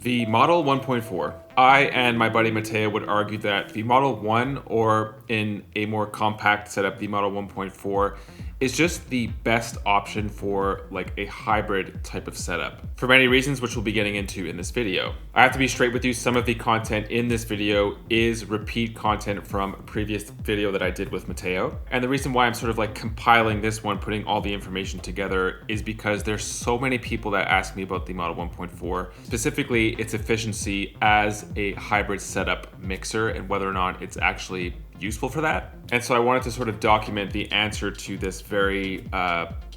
The Model 1.4. I and my buddy Mateo would argue that the Model 1, or in a more compact setup, the Model 1.4, is just the best option for like a hybrid type of setup for many reasons, which we'll be getting into in this video. I have to be straight with you. Some of the content in this video is repeat content from a previous video that I did with Mateo. And the reason why I'm sort of like compiling this one, putting all the information together, is because there's so many people that ask me about the Model 1.4, specifically its efficiency as a hybrid setup mixer and whether or not it's actually useful for that. And so I wanted to sort of document the answer to this very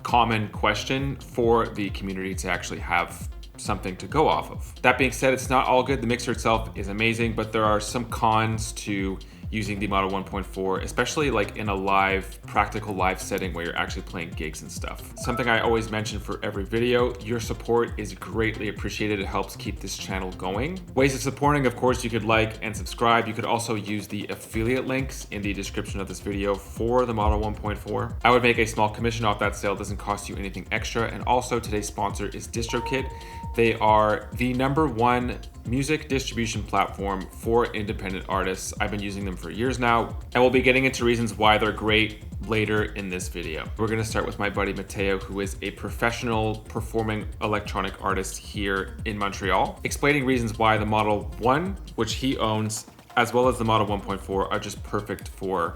common question for the community to actually have something to go off of. That being said, it's not all good. The mixer itself is amazing, but there are some cons to using the Model 1.4, especially like in a practical live setting where you're actually playing gigs and stuff. Something I always mention for every video, your support is greatly appreciated. It helps keep this channel going. Ways of supporting, of course, you could like and subscribe. You could also use the affiliate links in the description of this video for the Model 1.4. I would make a small commission off that sale. It doesn't cost you anything extra. And also today's sponsor is DistroKid. They are the #1 music distribution platform for independent artists. I've been using them for years now, and we'll be getting into reasons why they're great later in this video. We're gonna start with my buddy Mateo, who is a professional performing electronic artist here in Montreal, explaining reasons why the Model 1, which he owns, as well as the Model 1.4 are just perfect for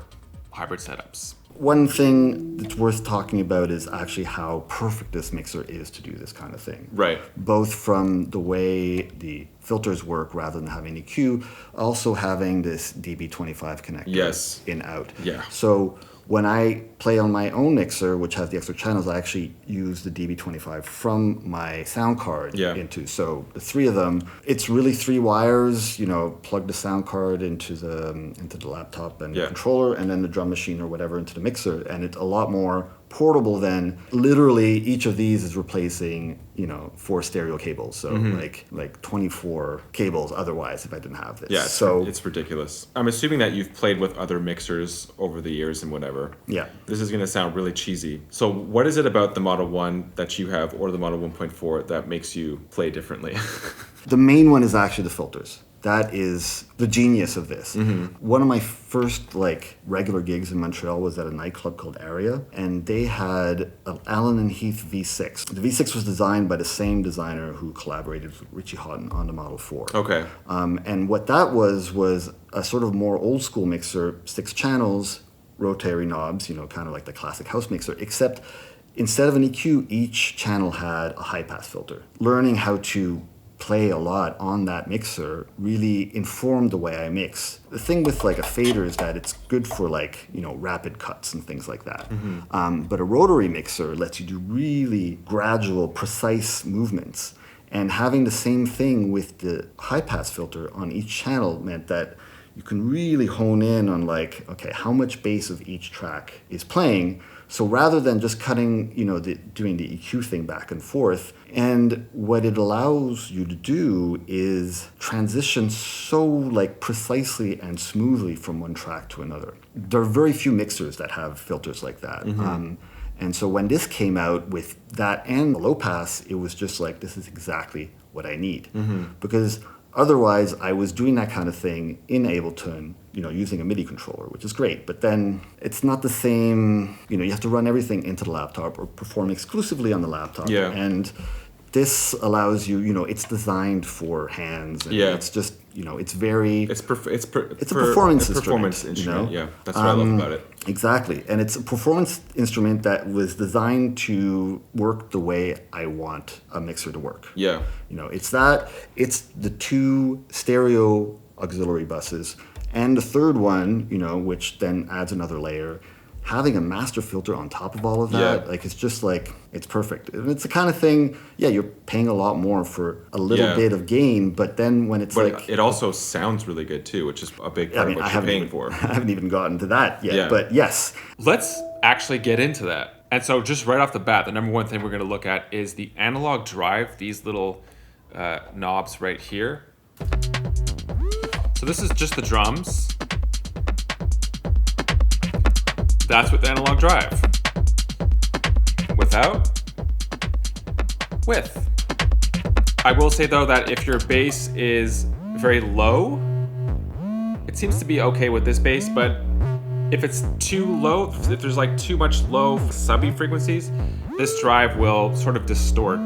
hybrid setups. One thing that's worth talking about is actually how perfect this mixer is to do this kind of thing. Right. Both from the way the filters work rather than having EQ, also having this DB25 connector Yes. in out. Yeah. So when I play on my own mixer, which has the extra channels, I actually use the DB25 from my sound card into. So the three of them, it's really 3 wires, plug the sound card into the laptop and the controller, and then the drum machine or whatever into the mixer. And it's a lot more portable than literally each of these is replacing 4 stereo cables, so like 24 cables otherwise if I didn't have this. Yeah, so it's ridiculous. I'm assuming that you've played with other mixers over the years and whatever. Yeah. This is going to sound really cheesy. So what is it about the Model 1 that you have, or the Model 1.4, that makes you play differently? The main one is actually the filters. That is the genius of this. One of my first regular gigs in Montreal was at a nightclub called Area, and they had an Allen and Heath V6. The V6 was designed by the same designer who collaborated with Richie Houghton on the Model 4. Okay. And what that was a sort of more old school mixer, 6 channels, rotary knobs, kind of like the classic house mixer, except instead of an EQ, each channel had a high pass filter. Learning how to play a lot on that mixer really informed the way I mix. The thing with like a fader is that it's good for rapid cuts and things like that. But a rotary mixer lets you do really gradual, precise movements. And having the same thing with the high pass filter on each channel meant that you can really hone in on how much bass of each track is playing. So rather than just cutting, doing the EQ thing back and forth, and what it allows you to do is transition so precisely and smoothly from one track to another. There are very few mixers that have filters like that. And so when this came out with that and the low pass, it was just this is exactly what I need. Because otherwise, I was doing that kind of thing in Ableton, using a MIDI controller, which is great. But then it's not the same, you have to run everything into the laptop or perform exclusively on the laptop. Yeah. And this allows you, it's designed for hands. And it's just, it's very... It's a performance instrument. Yeah, that's what I love about it. Exactly. And it's a performance instrument that was designed to work the way I want a mixer to work. Yeah. It's the 2 stereo auxiliary buses and the third one, which then adds another layer. Having a master filter on top of all of that, it's just it's perfect. And it's the kind of thing, you're paying a lot more for a little bit of gain, but then when it's it also sounds really good too, which is a big part of what you're paying for. I haven't even gotten to that yet, but yes. Let's actually get into that. And so just right off the bat, the number one thing we're going to look at is the analog drive, these little knobs right here. So this is just the drums. That's with the analog drive. Without, with. I will say though that if your bass is very low, it seems to be okay with this bass, but if it's too low, if there's like too much low subby frequencies, this drive will sort of distort.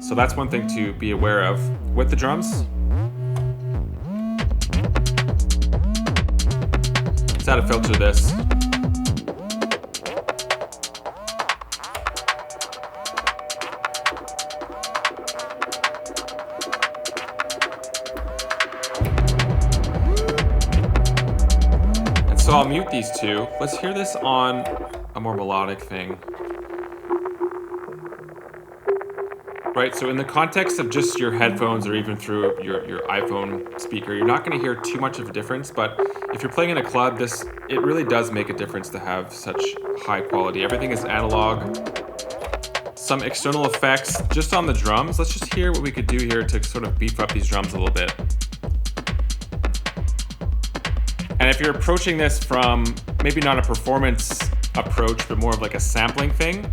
So that's one thing to be aware of. With the drums, let's add a filter to this. So I'll mute these two. Let's hear this on a more melodic thing. Right, so in the context of just your headphones or even through your iPhone speaker, you're not gonna hear too much of a difference, but if you're playing in a club, it really does make a difference to have such high quality. Everything is analog. Some external effects just on the drums. Let's just hear what we could do here to sort of beef up these drums a little bit. And if you're approaching this from maybe not a performance approach, but more of like a sampling thing,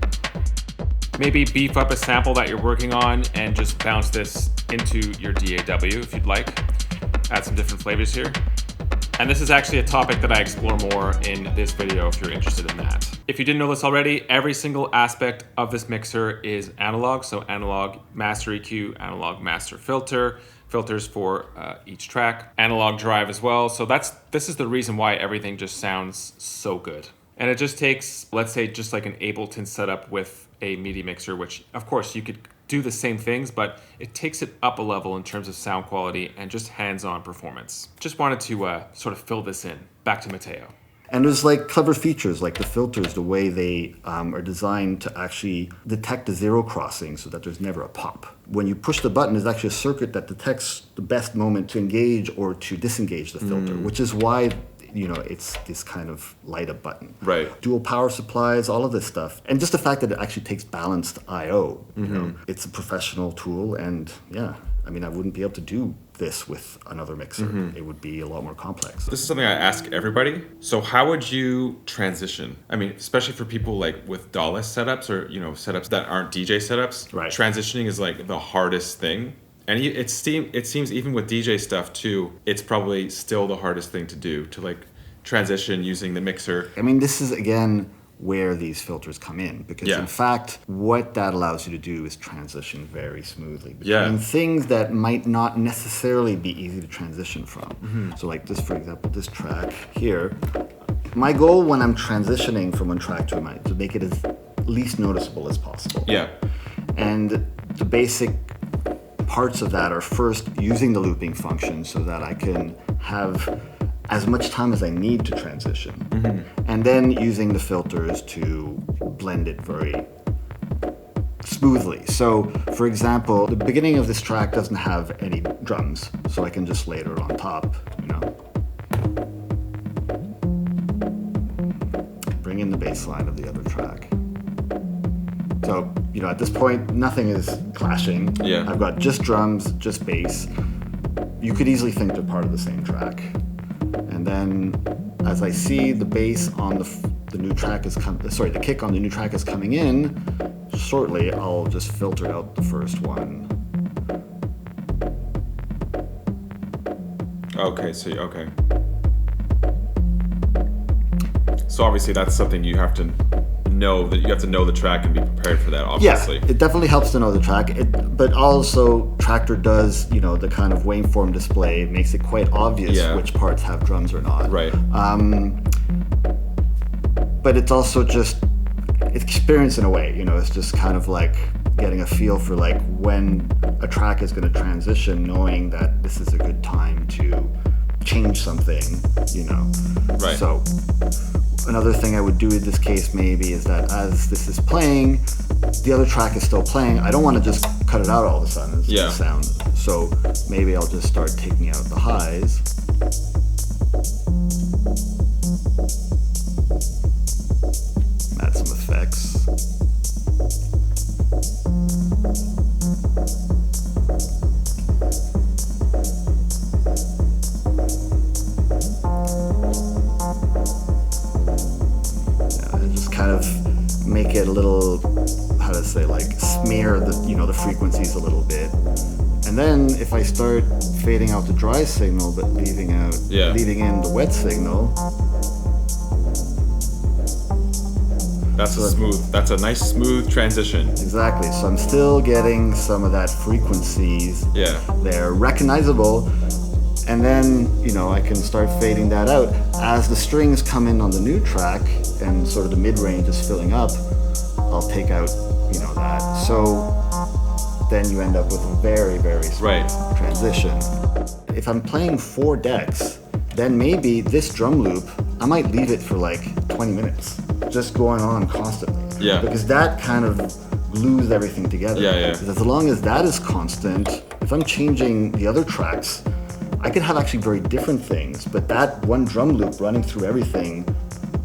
maybe beef up a sample that you're working on and just bounce this into your DAW if you'd like. Add some different flavors here. And this is actually a topic that I explore more in this video if you're interested in that. If you didn't know this already, every single aspect of this mixer is analog. So analog master EQ, analog master filter, filters for each track, analog drive as well. So this is the reason why everything just sounds so good. And it just takes, let's say, just like an Ableton setup with a MIDI mixer, which of course you could do the same things, but it takes it up a level in terms of sound quality and just hands-on performance. Just wanted to sort of fill this in. Back to Matteo. And there's like clever features like the filters, the way they are designed to actually detect the zero crossing so that there's never a pop. When you push the button, there's actually a circuit that detects the best moment to engage or to disengage the filter, which is why it's this kind of light up button. Right. Dual power supplies, all of this stuff. And just the fact that it actually takes balanced I/O. It's a professional tool, and yeah, I mean, I wouldn't be able to do this with another mixer. It would be a lot more complex. This is something I ask everybody. So how would you transition? I mean, especially for people like with DAW setups or, setups that aren't DJ setups. Right. Transitioning is like the hardest thing. And it seems even with DJ stuff too, it's probably still the hardest thing to do, to like transition using the mixer. I mean, this is again where these filters come in, because in fact, what that allows you to do is transition very smoothly between things that might not necessarily be easy to transition from. So like this, for example, this track here, my goal when I'm transitioning from one track to another to make it as least noticeable as possible. Yeah. And the basic parts of that are first using the looping function so that I can have as much time as I need to transition. And then using the filters to blend it very smoothly. So, for example, the beginning of this track doesn't have any drums, so I can just layer it on top, Bring in the bass line of the other track. So, at this point, nothing is clashing. Yeah. I've got just drums, just bass. You could easily think they're part of the same track. And then, as I see the bass on the new track the kick on the new track is coming in, shortly I'll just filter out the first one. Okay, So obviously that's something you have to know, that you have to know the track and be prepared for that, obviously. Yeah, it definitely helps to know the track, but also Traktor does, the kind of waveform display makes it quite obvious which parts have drums or not. Right. But it's also just experience in a way, it's just kind of like getting a feel for like when a track is going to transition, knowing that this is a good time to change something, Right. So another thing I would do in this case maybe is that as this is playing, the other track is still playing. I don't want to just cut it out all of a sudden. It's the sound. So maybe I'll just start taking out the highs. Add some effects. Kind of make it a little, like smear lower the, the frequencies a little bit. And then if I start fading out the dry signal but leaving in the wet signal. That's a nice smooth transition. Exactly. So I'm still getting some of that frequencies. Yeah. They're recognizable. And then, I can start fading that out. As the strings come in on the new track and sort of the mid-range is filling up, I'll take out, that. So then you end up with a very, very smooth transition. If I'm playing 4 decks, then maybe this drum loop, I might leave it for like 20 minutes, just going on constantly. Yeah. Because that kind of glues everything together. Yeah. Because as long as that is constant, if I'm changing the other tracks, I could have actually very different things, but that one drum loop running through everything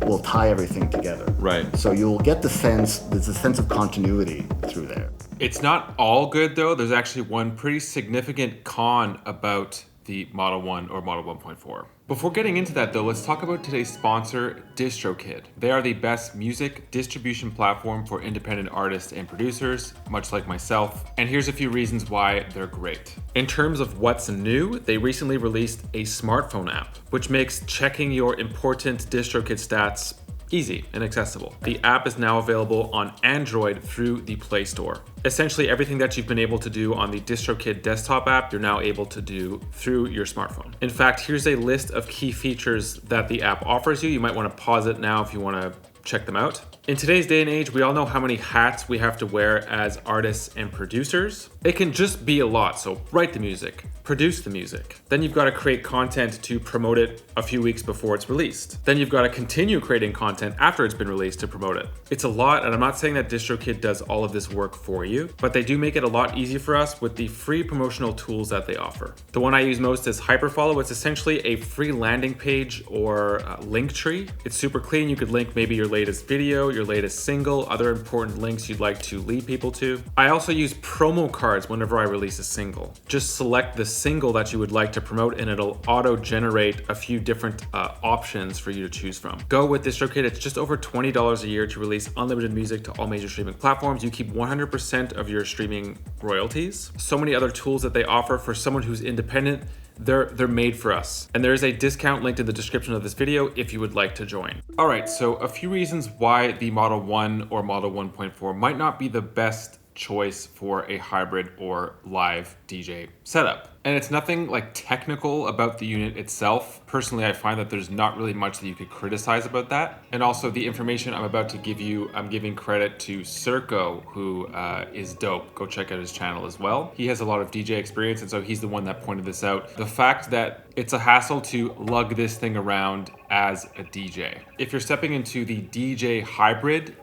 will tie everything together. Right. So you'll get there's a sense of continuity through there. It's not all good though. There's actually one pretty significant con about the Model 1 or Model 1.4. Before getting into that though, let's talk about today's sponsor, DistroKid. They are the best music distribution platform for independent artists and producers, much like myself. And here's a few reasons why they're great. In terms of what's new, they recently released a smartphone app, which makes checking your important DistroKid stats easy and accessible. The app is now available on Android through the Play Store. Essentially everything that you've been able to do on the DistroKid desktop app, you're now able to do through your smartphone. In fact, here's a list of key features that the app offers you. You might want to pause it now if you want to check them out. In today's day and age, we all know how many hats we have to wear as artists and producers. It can just be a lot. So write the music, produce the music. Then you've got to create content to promote it a few weeks before it's released. Then you've got to continue creating content after it's been released to promote it. It's a lot, and I'm not saying that DistroKid does all of this work for you, but they do make it a lot easier for us with the free promotional tools that they offer. The one I use most is Hyperfollow. It's essentially a free landing page or link tree. It's super clean. You could link maybe your latest video, your latest single, other important links you'd like to lead people to. I also use promo cards whenever I release a single. Just select the single that you would like to promote and it'll auto-generate a few different options for you to choose from. Go with DistroKid. It's just over $20 a year to release unlimited music to all major streaming platforms. You keep 100% of your streaming royalties. So many other tools that they offer for someone who's independent. They're made for us. And there is a discount linked in the description of this video if you would like to join. All right, so a few reasons why the Model 1 or Model 1.4 might not be the best choice for a hybrid or live DJ setup. And it's nothing like technical about the unit itself. Personally, I find that there's not really much that you could criticize about that. And also the information I'm about to give you, I'm giving credit to Serco, who is dope. Go check out his channel as well. He has a lot of DJ experience, and so he's the one that pointed this out. The fact that it's a hassle to lug this thing around as a DJ. If you're stepping into the DJ hybrid,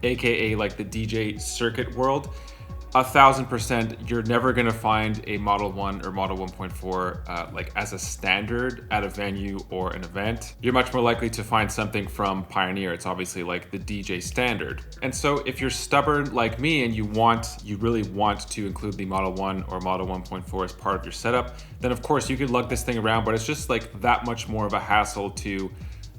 AKA like the DJ circuit world, 1000%, you're never gonna find a Model 1 or Model 1.4 like as a standard at a venue or an event. You're much more likely to find something from Pioneer. It's obviously like the DJ standard. And so if you're stubborn like me and you really want to include the Model 1 or Model 1.4 as part of your setup, then of course you could lug this thing around, but it's just like that much more of a hassle to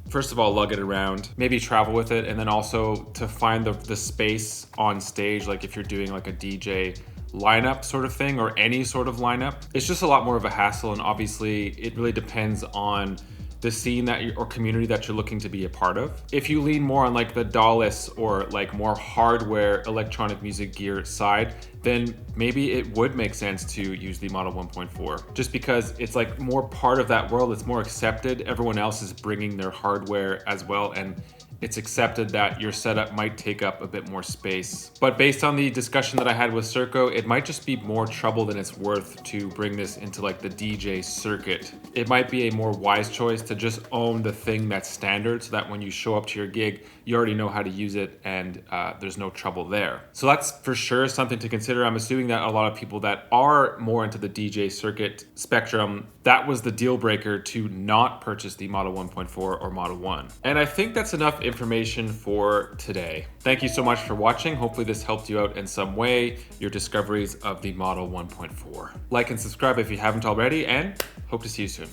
first of all, lug it around, maybe travel with it, and then also to find the space on stage, like if you're doing like a DJ lineup sort of thing or any sort of lineup. It's just a lot more of a hassle, and obviously it really depends on the scene or community that you're looking to be a part of. If you lean more on like the DAWless or like more hardware electronic music gear side, then maybe it would make sense to use the Model 1.4 just because it's like more part of that world. It's more accepted. Everyone else is bringing their hardware as well, and it's accepted that your setup might take up a bit more space. But based on the discussion that I had with Serco, it might just be more trouble than it's worth to bring this into like the DJ circuit. It might be a more wise choice to just own the thing that's standard so that when you show up to your gig, you already know how to use it and there's no trouble there. So that's for sure something to consider. I'm assuming that a lot of people that are more into the DJ circuit spectrum, that was the deal breaker to not purchase the Model 1.4 or Model 1. And I think that's enough information for today. Thank you so much for watching. Hopefully this helped you out in some way, your discoveries of the Model 1.4. Like and subscribe if you haven't already, and hope to see you soon.